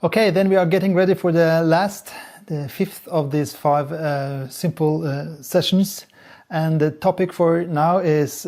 Okay, then we are getting ready for the fifth of these 5 simple sessions. And the topic for now is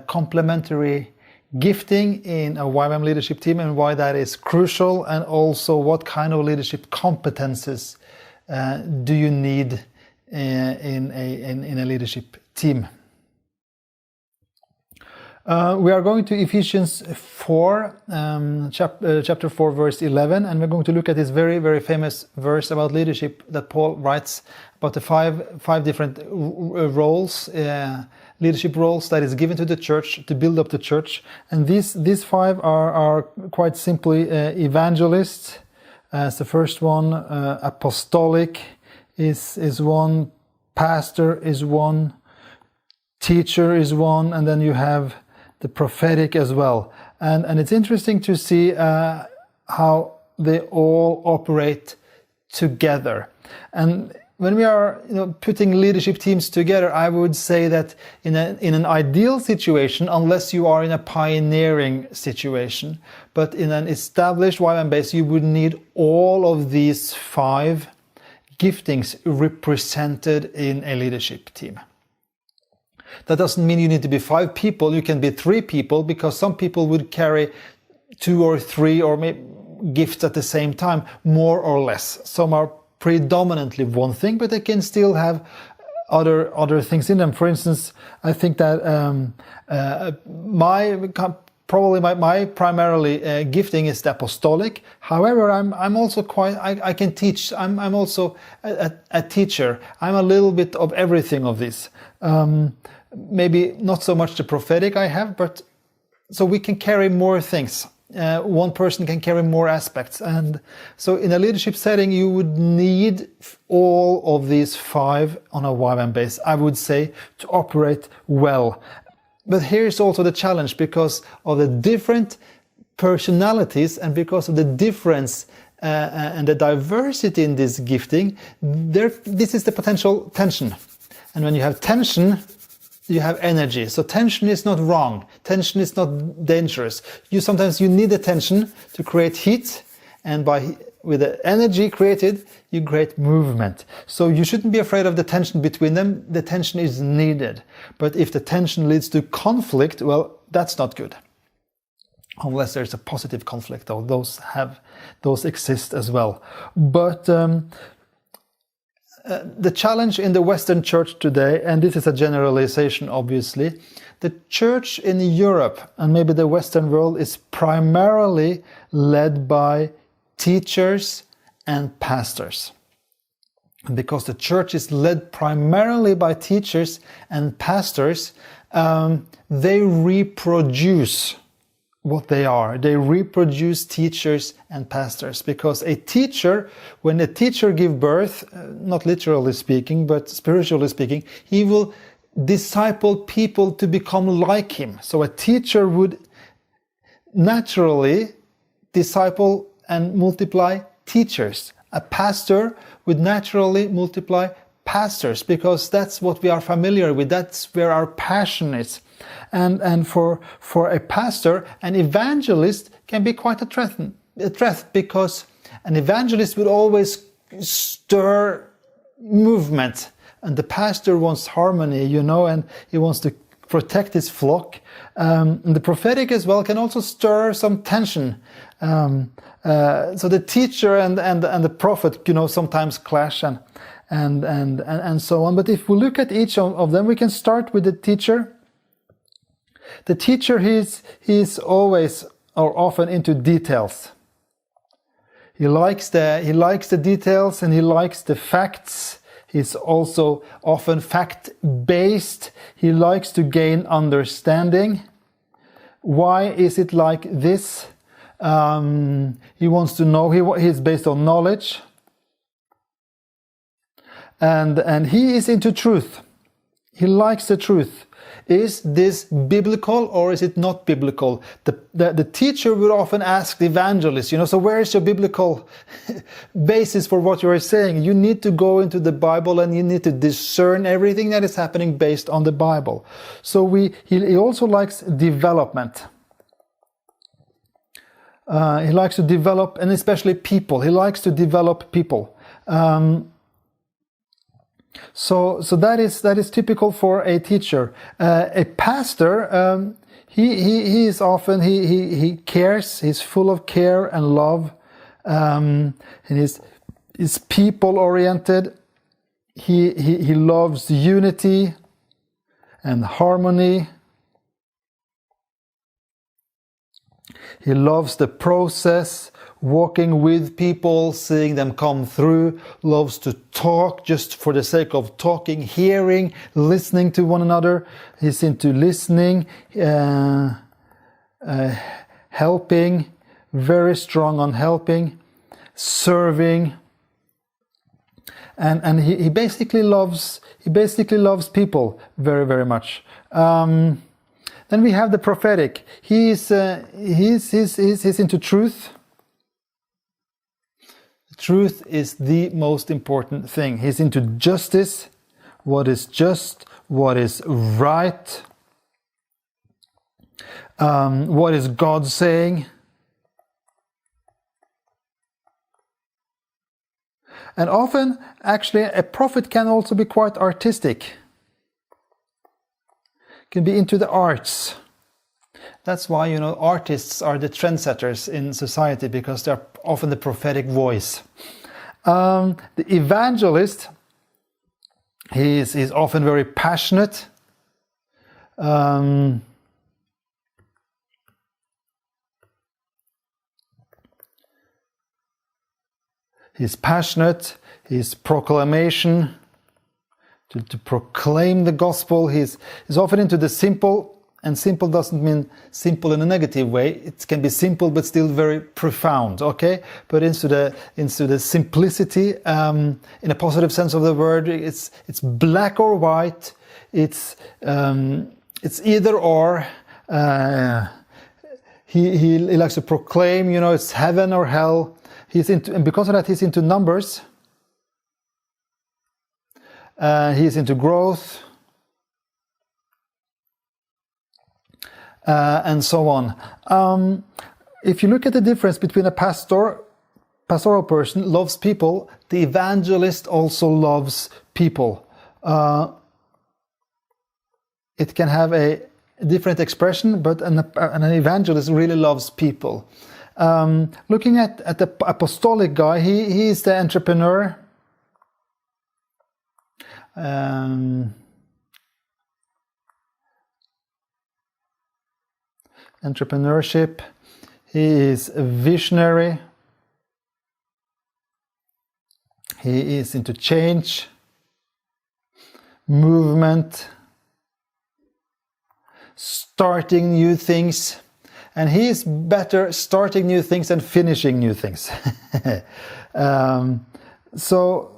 complementary gifting in a YWAM leadership team and why that is crucial, and also what kind of leadership competences do you need in a leadership team. We are going to Ephesians 4, chapter 4, verse 11, and we're going to look at this very, very famous verse about leadership that Paul writes about the five different roles, leadership roles that is given to the church to build up the church. And these 5 are quite simply evangelists as the first one, apostolic is one, pastor is one, teacher is one, and then you have the prophetic as well. And it's interesting to see how they all operate together. And when we are putting leadership teams together, I would say that in an ideal situation, unless you are in a pioneering situation, but in an established YWAM base, you would need all of these 5 giftings represented in a leadership team. That doesn't mean you need to be 5 people, you can be 3 people, because some people would carry 2 or 3 or maybe gifts at the same time, more or less. Some are predominantly one thing, but they can still have other things in them. For instance, I think that my primarily gifting is the apostolic. However, I'm also I can teach. I'm also a teacher. I'm a little bit of everything of this. Maybe not so much the prophetic I have, but so we can carry more things. One person can carry more aspects. And so in a leadership setting, you would need all of these 5 on a YWAM base, I would say, to operate well. But here's also the challenge, because of the different personalities and because of the difference and the diversity in this gifting, this is the potential tension. And when you have tension, you have energy. So tension is not wrong. Tension is not dangerous. Sometimes you need the tension to create heat, and with the energy created, you create movement. So you shouldn't be afraid of the tension between them. The tension is needed. But if the tension leads to conflict, well, that's not good. Unless there's a positive conflict, though, those exist as well. But the challenge in the Western church today, and this is a generalization obviously, the church in Europe and maybe the Western world is primarily led by teachers and pastors. And because the church is led primarily by teachers and pastors, they reproduce what they are. They reproduce teachers and pastors, because when a teacher gives birth, not literally speaking, but spiritually speaking, he will disciple people to become like him. So a teacher would naturally disciple and multiply teachers. A pastor would naturally multiply pastors, because that's what we are familiar with. That's where our passion is. And for a pastor, an evangelist can be quite a threat, because an evangelist would always stir movement, and the pastor wants harmony, and he wants to protect his flock. And the prophetic as well can also stir some tension. So the teacher and the prophet, sometimes clash and so on. But if we look at each of them, we can start with the teacher. The teacher, he's always or often into details. He likes the details, and he likes the facts. He's also often fact-based. He likes to gain understanding. Why is it like this? He wants to know. He's based on knowledge. And he is into truth. He likes the truth. Is this biblical or is it not biblical? The teacher will often ask the evangelist, so where is your biblical basis for what you are saying? You need to go into the Bible and you need to discern everything that is happening based on the Bible. So he also likes development. He likes to develop, and especially people. He likes to develop people. So that is typical for a teacher. A pastor, he is often he cares. He's full of care and love, and he's people oriented. He loves unity and harmony. He loves the process, walking with people, seeing them come through, loves to talk just for the sake of talking, hearing, listening to one another. He's into listening, helping, very strong on helping, serving. And he basically loves people very, very much. Then we have the prophetic. He's into truth. Truth is the most important thing. He's into justice, what is just, what is right, what is God saying. And often, actually, a prophet can also be quite artistic. Can be into the arts. That's why, artists are the trendsetters in society, because they're often the prophetic voice. The evangelist, he's often very passionate. He's passionate. He's proclamation. To proclaim the gospel. He's often into the simple, and simple doesn't mean simple in a negative way. It can be simple but still very profound, okay? But into the simplicity, in a positive sense of the word, it's black or white. It's either or. He likes to proclaim, it's heaven or hell. And because of that, he's into numbers. He's into growth, and so on. If you look at the difference between a pastoral person loves people, the evangelist also loves people. It can have a different expression, but an evangelist really loves people. Looking at the apostolic guy, he is the entrepreneur. Entrepreneurship. He is a visionary. He is into change, movement, starting new things, and he is better starting new things than finishing new things. So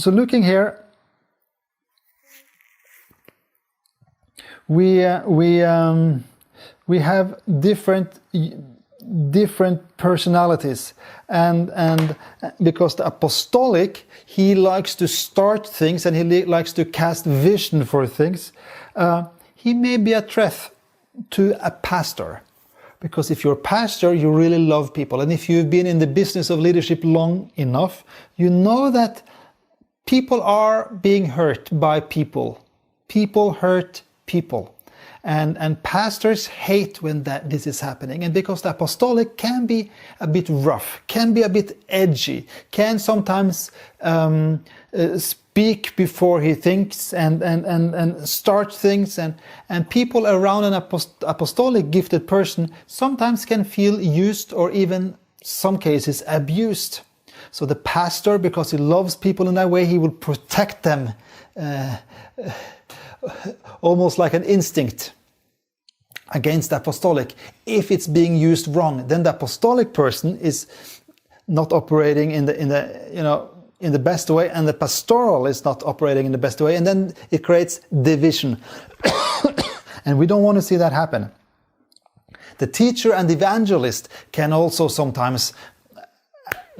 looking here, we have different personalities, and because the apostolic, he likes to start things and he likes to cast vision for things. He may be a threat to a pastor, because if you're a pastor, you really love people, and if you've been in the business of leadership long enough, you know that people are being hurt by people. People hurt people. And pastors hate when this is happening. And because the apostolic can be a bit rough, can be a bit edgy, can sometimes speak before he thinks and start things. And people around an apostolic gifted person sometimes can feel used, or even some cases abused. So the pastor, because he loves people in that way, he will protect them almost like an instinct against the apostolic. If it's being used wrong, then the apostolic person is not operating in the best way, and the pastoral is not operating in the best way, and then it creates division. And we don't want to see that happen. The teacher and the evangelist can also sometimes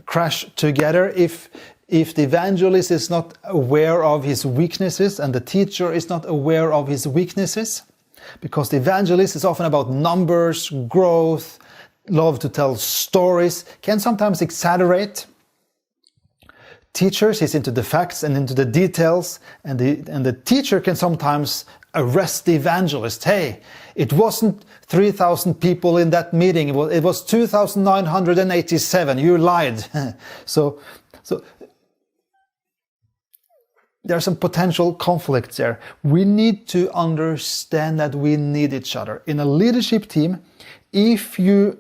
crash together if the evangelist is not aware of his weaknesses and the teacher is not aware of his weaknesses, because the evangelist is often about numbers, growth, love to tell stories, can sometimes exaggerate. Teachers, he's into the facts and into the details, and the teacher can sometimes arrest the evangelist. Hey, it wasn't 3,000 people in that meeting, it was 2,987, you lied. So there are some potential conflicts there. We need to understand that we need each other. In a leadership team, if you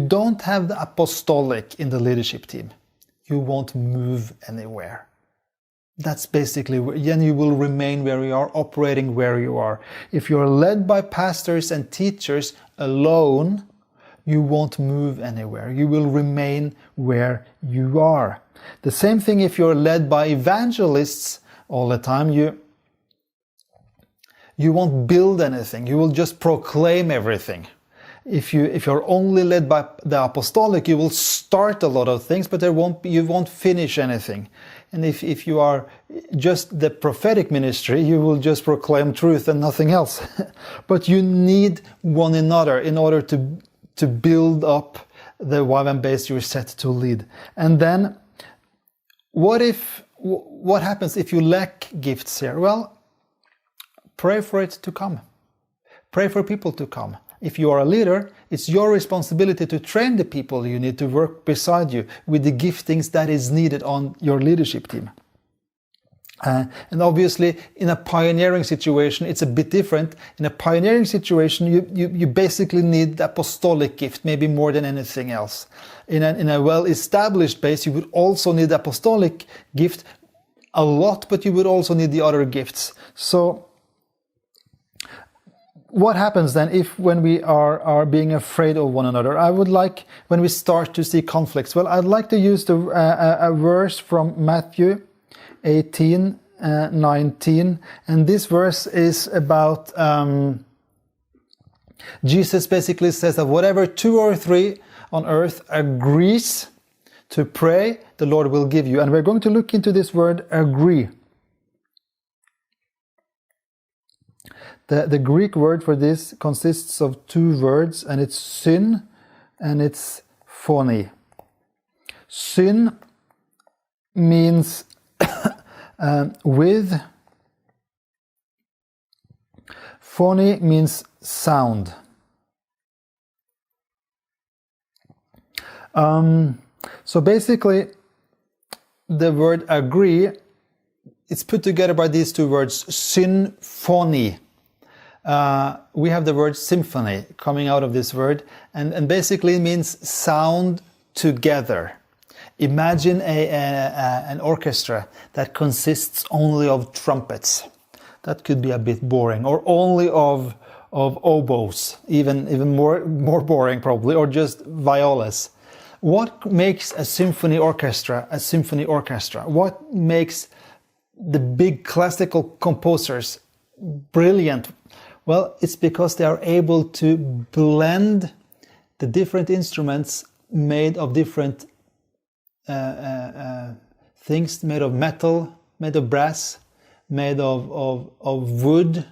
don't have the apostolic in the leadership team, you won't move anywhere. That's basically, then you will remain where you are, operating where you are. If you're led by pastors and teachers alone, you won't move anywhere. You will remain where you are. The same thing if you're led by evangelists all the time, you won't build anything. You will just proclaim everything. If you're only led by the apostolic, you will start a lot of things, but you won't finish anything. And if you are just the prophetic ministry, you will just proclaim truth and nothing else. But you need one another in order to build up the YWAM base you're set to lead. And then, what happens if you lack gifts here? Well, pray for it to come. Pray for people to come. If you are a leader, it's your responsibility to train the people you need to work beside you with the giftings that is needed on your leadership team. And obviously, in a pioneering situation, it's a bit different. In a pioneering situation, you basically need the apostolic gift, maybe more than anything else. In a well-established base, you would also need the apostolic gift a lot, but you would also need the other gifts. So, what happens then when we are being afraid of one another? I would like, when we start to see conflicts, well, I'd like to use a verse from Matthew 18:19, and this verse is about Jesus basically says that whatever 2 or 3 on earth agrees to pray, the Lord will give you. And we're going to look into this word agree. The Greek word for this consists of 2 words, and it's syn and it's phony. Syn means with. Phony means sound. So basically, the word agree, it's put together by these 2 words, symphony. We have the word symphony coming out of this word, and basically it means sound together. Imagine an orchestra that consists only of trumpets. That could be a bit boring, or only of oboes, even more boring probably, or just violas. What makes a symphony orchestra a symphony orchestra? What makes the big classical composers brilliant? Well, it's because they are able to blend the different instruments made of different things, made of metal, made of brass, made of wood,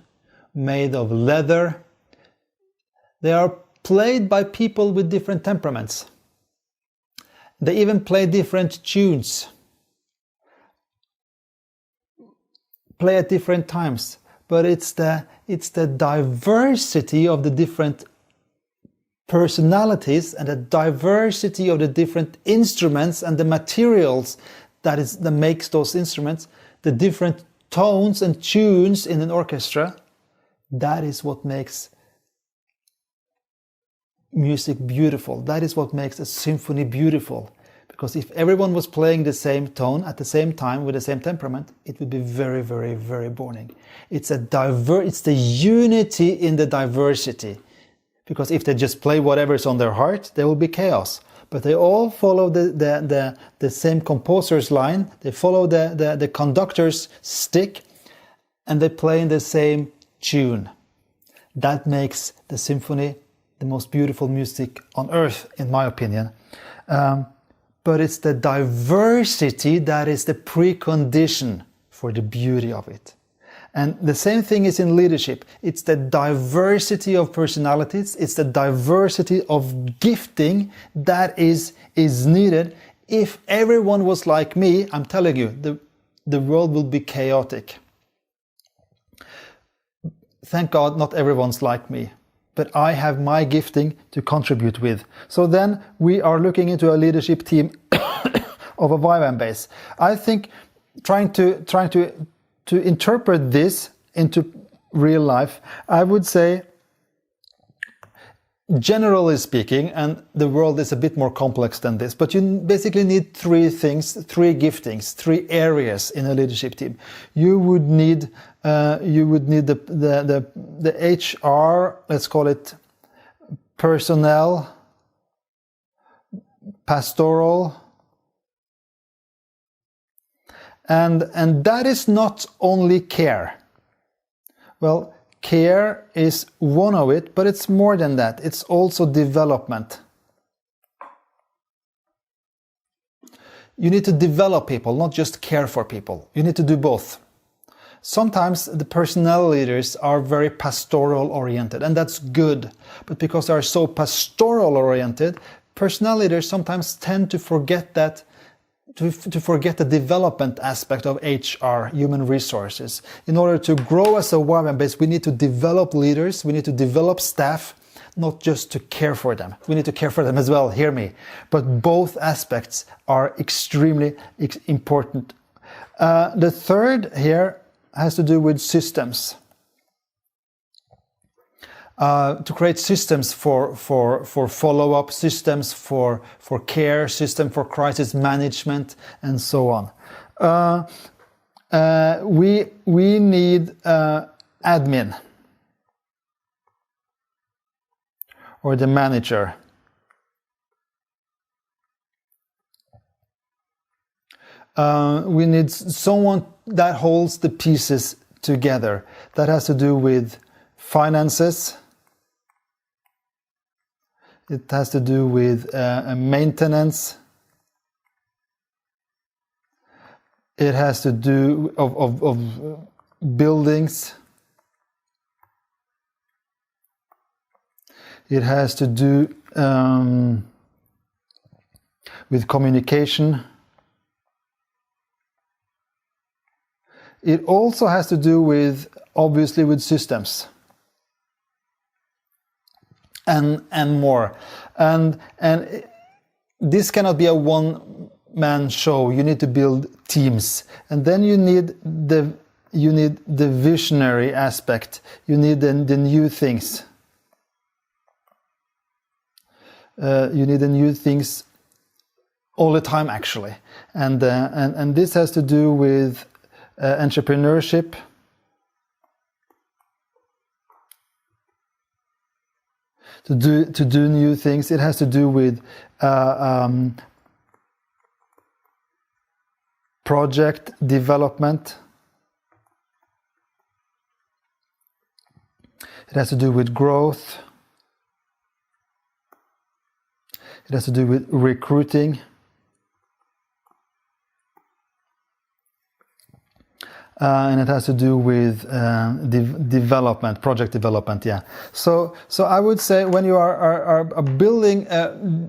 made of leather. They are played by people with different temperaments. They even play different tunes, play at different times. But it's the diversity of the different personalities and the diversity of the different instruments and the materials that makes those instruments, the different tones and tunes in an orchestra. That is what makes music beautiful. That is what makes a symphony beautiful. Because if everyone was playing the same tone at the same time with the same temperament, it would be very, very, very boring. It's the unity in the diversity. Because if they just play whatever is on their heart, there will be chaos. But they all follow the same composer's line, they follow the conductor's stick, and they play in the same tune. That makes the symphony the most beautiful music on earth, in my opinion. But it's the diversity that is the precondition for the beauty of it. And the same thing is in leadership. It's the diversity of personalities, it's the diversity of gifting that is needed. If everyone was like me, I'm telling you, the world will be chaotic. Thank God not everyone's like me, but I have my gifting to contribute with. So then we are looking into a leadership team of a YWAM base. I think trying to interpret this into real life, I would say, generally speaking, and the world is a bit more complex than this, but you basically need three things, three giftings, three areas in a leadership team. You would need the HR, let's call it personnel, pastoral, and that is not only care. Well, care is one of it, but it's more than that. It's also development. You need to develop people, not just care for people. You need to do both. Sometimes the personnel leaders are very pastoral oriented, and that's good. But because they are so pastoral oriented, personnel leaders sometimes tend to forget that to forget the development aspect of HR, human resources. In order to grow as a YWAM base, we need to develop leaders, we need to develop staff, not just to care for them. We need to care for them as well, hear me. But both aspects are extremely important. The third here has to do with systems. To create systems for follow-up, systems for care, system for crisis management, and so on. We need admin or the manager. We need someone that holds the pieces together. That has to do with finances. It has to do with maintenance. It has to do of buildings. It has to do with communication. It also has to do with, obviously, with systems. And more, and this cannot be a one-man show. You need to build teams, and then you need the visionary aspect. You need the new things. You need the new things all the time, actually, and this has to do with entrepreneurship. To do new things. It has to do with project development. It has to do with growth. It has to do with recruiting. And it has to do with development, project development, yeah. So I would say when you are building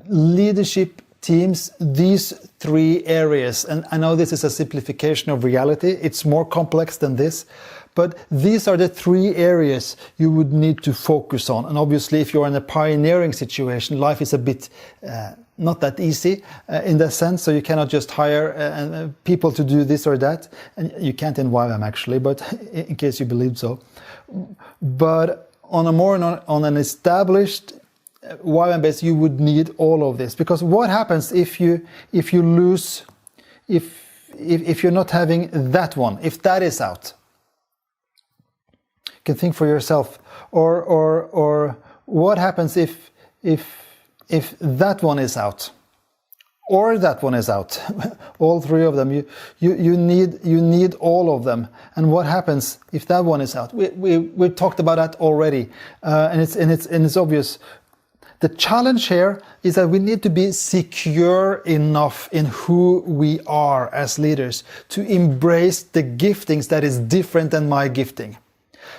leadership teams, these three areas, and I know this is a simplification of reality, it's more complex than this, but these are the three areas you would need to focus on. And obviously, if you're in a pioneering situation, life is a bit not that easy in that sense, so you cannot just hire people to do this or that, and you can't in YWAM actually, but in case you believe so. But on an established YWAM base, you would need all of this, because what happens if you lose, if you're not having that one, if that is out? You can think for yourself, or what happens if that one is out, or that one is out, all three of them, you need all of them. And what happens if that one is out? We talked about that already, and it's obvious. The challenge here is that we need to be secure enough in who we are as leaders to embrace the giftings that is different than my gifting.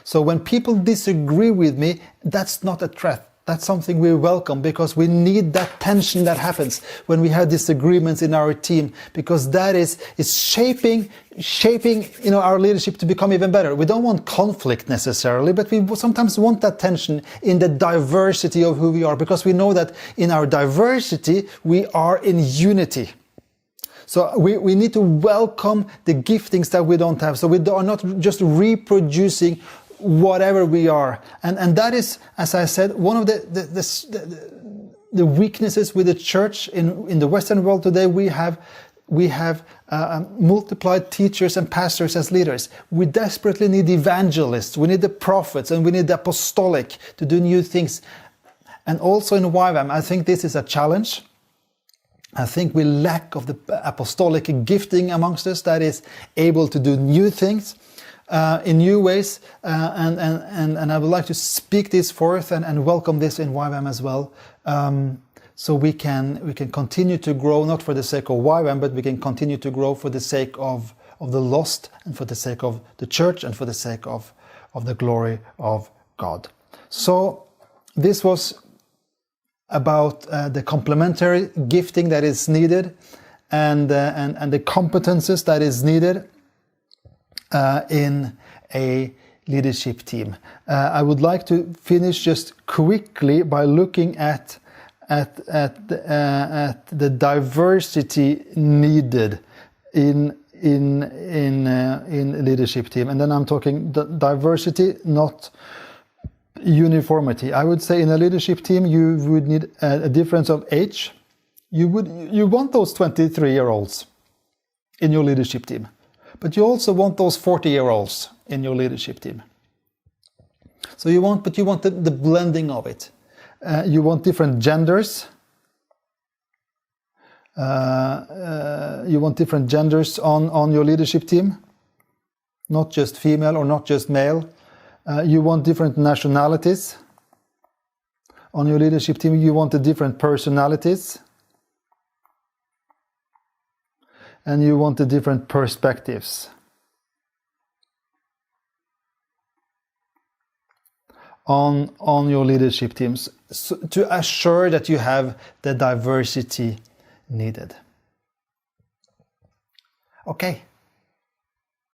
So when people disagree with me, that's not a threat. That's something we welcome, because we need that tension that happens when we have disagreements in our team, because that is shaping our leadership to become even better. We don't want conflict necessarily, but we sometimes want that tension in the diversity of who we are, because we know that in our diversity we are in unity. So we need to welcome the giftings that we don't have, so we are not just reproducing whatever we are. And that is, as I said, one of the weaknesses with the church in the Western world today. We have multiplied teachers and pastors as leaders. We desperately need evangelists, we need the prophets, and we need the apostolic to do new things. And also in YWAM, I think this is a challenge. I think we lack of the apostolic gifting amongst us that is able to do new things in new ways, and I would like to speak this forth and welcome this in YWAM as well, so we can continue to grow, not for the sake of YWAM, but we can continue to grow for the sake of the lost, and for the sake of the church, and for the sake of the glory of God. So this was about the complementary gifting that is needed, and the competences that is needed in a leadership team. I would like to finish just quickly by looking at the diversity needed in leadership team, and then I'm talking diversity, not uniformity. I would say in a leadership team you would need a difference of age. You want those 23-year-olds in your leadership team. But you also want those 40-year-olds in your leadership team. So you want the blending of it. You want different genders. You want different genders on your leadership team, not just female or not just male. You want different nationalities on your leadership team. You want the different personalities. And you want the different perspectives on your leadership teams, so to assure that you have the diversity needed. Okay,